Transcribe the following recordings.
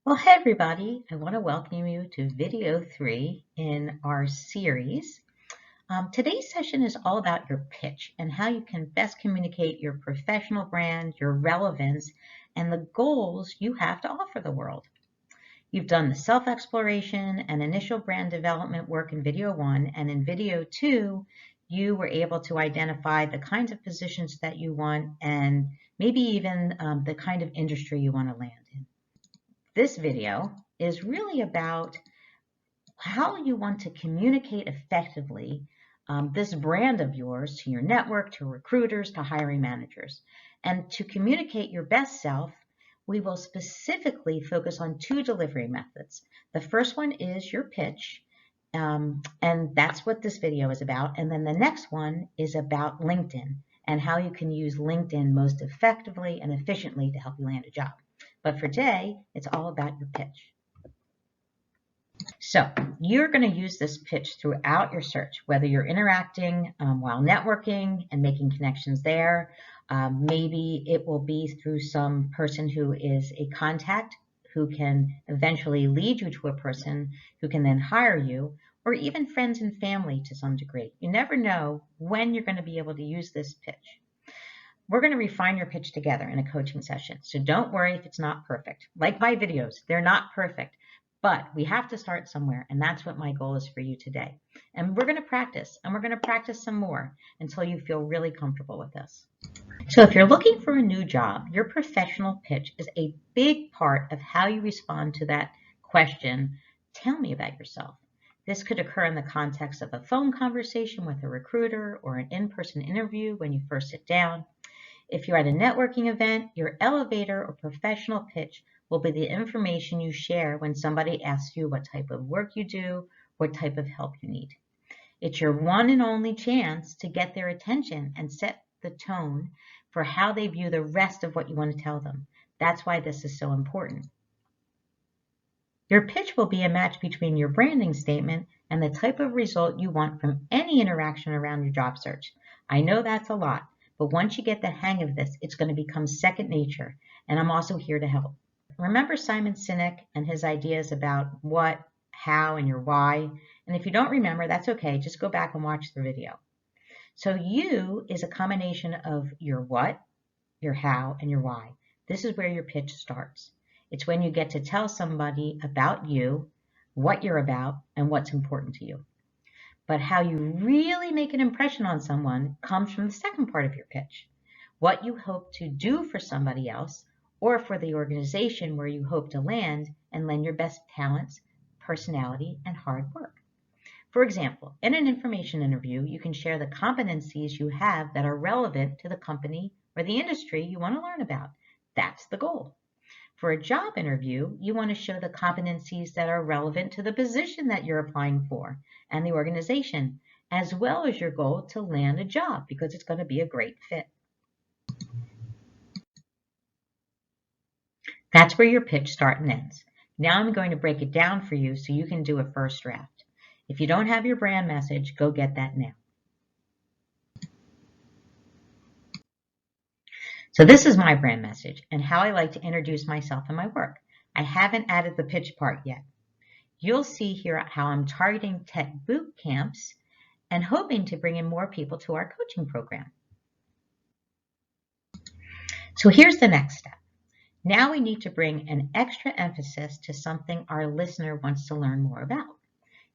Well, hey everybody, I want to welcome you to video 3 in our series. Today's session is all about your pitch and how you can best communicate your professional brand, your relevance, and the goals you have to offer the world. You've done the self-exploration and initial brand development work in video 1, and in video 2, you were able to identify the kinds of positions that you want and maybe even the kind of industry you want to land in. This video is really about how you want to communicate effectively this brand of yours to your network, to recruiters, to hiring managers. And to communicate your best self, we will specifically focus on 2 delivery methods. The first one is your pitch, and that's what this video is about. And then the next one is about LinkedIn and how you can use LinkedIn most effectively and efficiently to help you land a job. But for today, it's all about your pitch. So you're going to use this pitch throughout your search, whether you're interacting while networking and making connections there. Maybe it will be through some person who is a contact who can eventually lead you to a person who can then hire you, or even friends and family to some degree. You never know when you're going to be able to use this pitch. We're going to refine your pitch together in a coaching session, so don't worry if it's not perfect. Like my videos, they're not perfect, but we have to start somewhere, and that's what my goal is for you today. And we're going to practice, and we're going to practice some more until you feel really comfortable with this. So if you're looking for a new job, your professional pitch is a big part of how you respond to that question, tell me about yourself. This could occur in the context of a phone conversation with a recruiter or an in-person interview when you first sit down. If you're at a networking event, your elevator or professional pitch will be the information you share when somebody asks you what type of work you do, what type of help you need. It's your one and only chance to get their attention and set the tone for how they view the rest of what you want to tell them. That's why this is so important. Your pitch will be a match between your branding statement and the type of result you want from any interaction around your job search. I know that's a lot, but once you get the hang of this, it's going to become second nature, and I'm also here to help. Remember Simon Sinek and his ideas about what, how, and your why? And if you don't remember, that's okay. Just go back and watch the video. So you is a combination of your what, your how, and your why. This is where your pitch starts. It's when you get to tell somebody about you, what you're about, and what's important to you. But how you really make an impression on someone comes from the second part of your pitch. What you hope to do for somebody else or for the organization where you hope to land and lend your best talents, personality, and hard work. For example, in an information interview, you can share the competencies you have that are relevant to the company or the industry you want to learn about. That's the goal. For a job interview, you want to show the competencies that are relevant to the position that you're applying for and the organization, as well as your goal to land a job because it's going to be a great fit. That's where your pitch starts and ends. Now I'm going to break it down for you so you can do a first draft. If you don't have your brand message, go get that now. So this is my brand message and how I like to introduce myself and my work. I haven't added the pitch part yet. You'll see here how I'm targeting tech boot camps and hoping to bring in more people to our coaching program. So here's the next step. Now we need to bring an extra emphasis to something our listener wants to learn more about.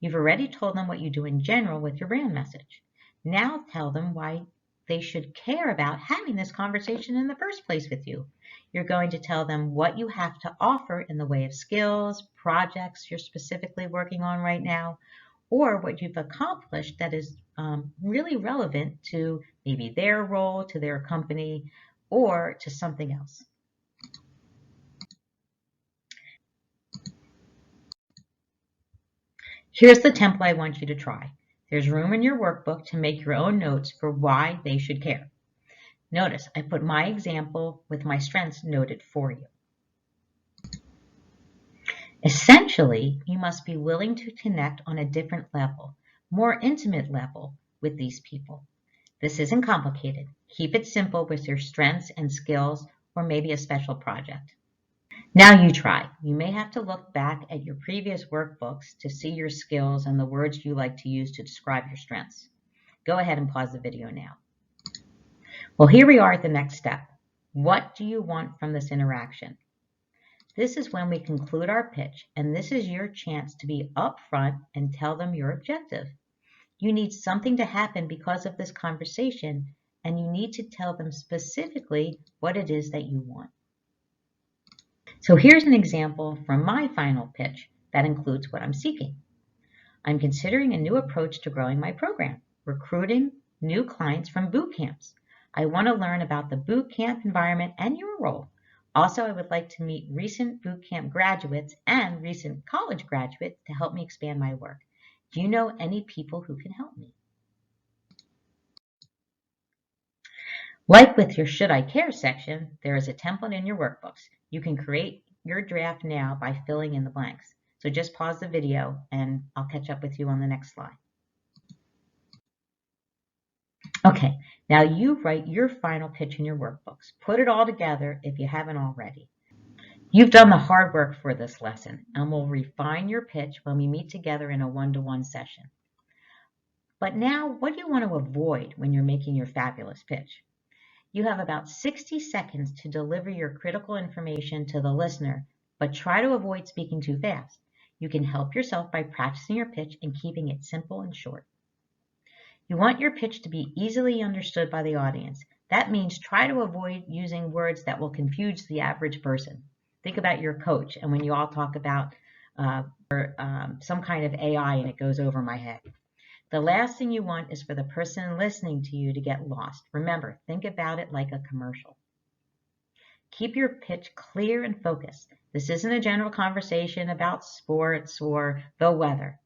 You've already told them what you do in general with your brand message. Now tell them why they should care about having this conversation in the first place with you. You're going to tell them what you have to offer in the way of skills, projects you're specifically working on right now, or what you've accomplished that is really relevant to maybe their role, to their company, or to something else. Here's the template I want you to try. There's room in your workbook to make your own notes for why they should care. Notice I put my example with my strengths noted for you. Essentially, you must be willing to connect on a different level, more intimate level with these people. This isn't complicated. Keep it simple with your strengths and skills or maybe a special project. Now you try. You may have to look back at your previous workbooks to see your skills and the words you like to use to describe your strengths. Go ahead and pause the video now. Well, here we are at the next step. What do you want from this interaction? This is when we conclude our pitch, and this is your chance to be upfront and tell them your objective. You need something to happen because of this conversation, and you need to tell them specifically what it is that you want. So here's an example from my final pitch that includes what I'm seeking. I'm considering a new approach to growing my program, recruiting new clients from boot camps. I want to learn about the boot camp environment and your role. Also, I would like to meet recent boot camp graduates and recent college graduates to help me expand my work. Do you know any people who can help me? Like with your Should I Care section, there is a template in your workbooks. You can create your draft now by filling in the blanks. So just pause the video and I'll catch up with you on the next slide. Okay, now you write your final pitch in your workbooks. Put it all together if you haven't already. You've done the hard work for this lesson, and we'll refine your pitch when we meet together in a one-to-one session. But now, what do you want to avoid when you're making your fabulous pitch? You have about 60 seconds to deliver your critical information to the listener, but try to avoid speaking too fast. You can help yourself by practicing your pitch and keeping it simple and short. You want your pitch to be easily understood by the audience. That means try to avoid using words that will confuse the average person. Think about your coach, and when you all talk about some kind of AI and it goes over my head. The last thing you want is for the person listening to you to get lost. Remember, think about it like a commercial. Keep your pitch clear and focused. This isn't a general conversation about sports or the weather.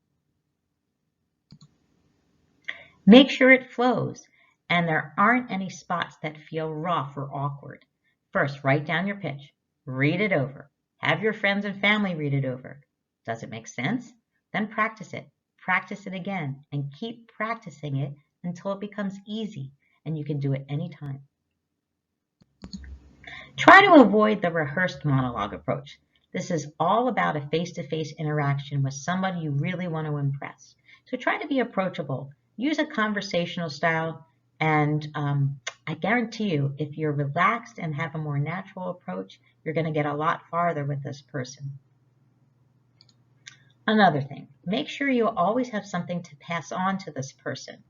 Make sure it flows and there aren't any spots that feel rough or awkward. First, write down your pitch. Read it over. Have your friends and family read it over. Does it make sense? Then practice it. Practice it again and keep practicing it until it becomes easy and you can do it anytime. Try to avoid the rehearsed monologue approach. This is all about a face-to-face interaction with somebody you really want to impress. So try to be approachable. Use a conversational style, and I guarantee you, if you're relaxed and have a more natural approach, you're going to get a lot farther with this person. Another thing, make sure you always have something to pass on to this person.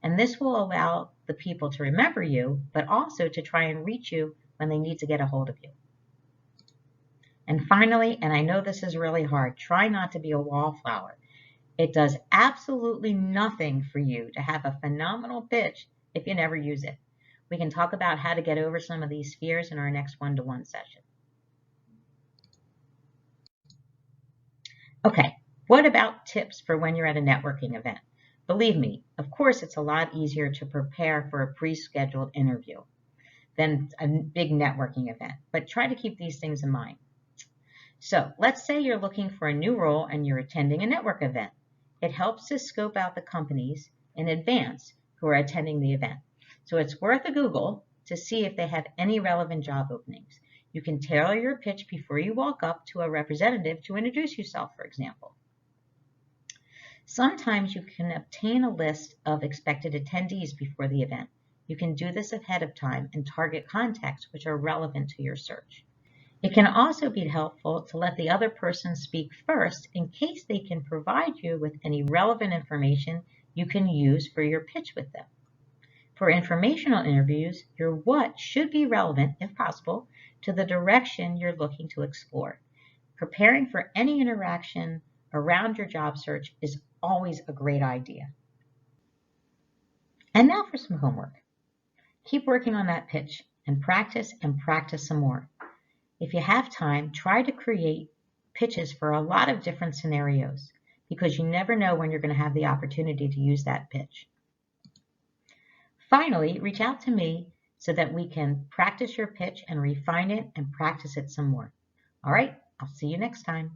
And this will allow the people to remember you, but also to try and reach you when they need to get a hold of you. And finally, and I know this is really hard, try not to be a wallflower. It does absolutely nothing for you to have a phenomenal pitch if you never use it. We can talk about how to get over some of these fears in our next one-to-one session. Okay, what about tips for when you're at a networking event? Believe me, of course, it's a lot easier to prepare for a pre-scheduled interview than a big networking event, but try to keep these things in mind. So let's say you're looking for a new role and you're attending a network event. It helps to scope out the companies in advance who are attending the event. So it's worth a Google to see if they have any relevant job openings. You can tailor your pitch before you walk up to a representative to introduce yourself, for example. Sometimes you can obtain a list of expected attendees before the event. You can do this ahead of time and target contacts which are relevant to your search. It can also be helpful to let the other person speak first in case they can provide you with any relevant information you can use for your pitch with them. For informational interviews, your what should be relevant, if possible, to the direction you're looking to explore. Preparing for any interaction around your job search is always a great idea. And now for some homework. Keep working on that pitch and practice some more. If you have time, try to create pitches for a lot of different scenarios because you never know when you're going to have the opportunity to use that pitch. Finally, reach out to me so that we can practice your pitch and refine it and practice it some more. All right, I'll see you next time.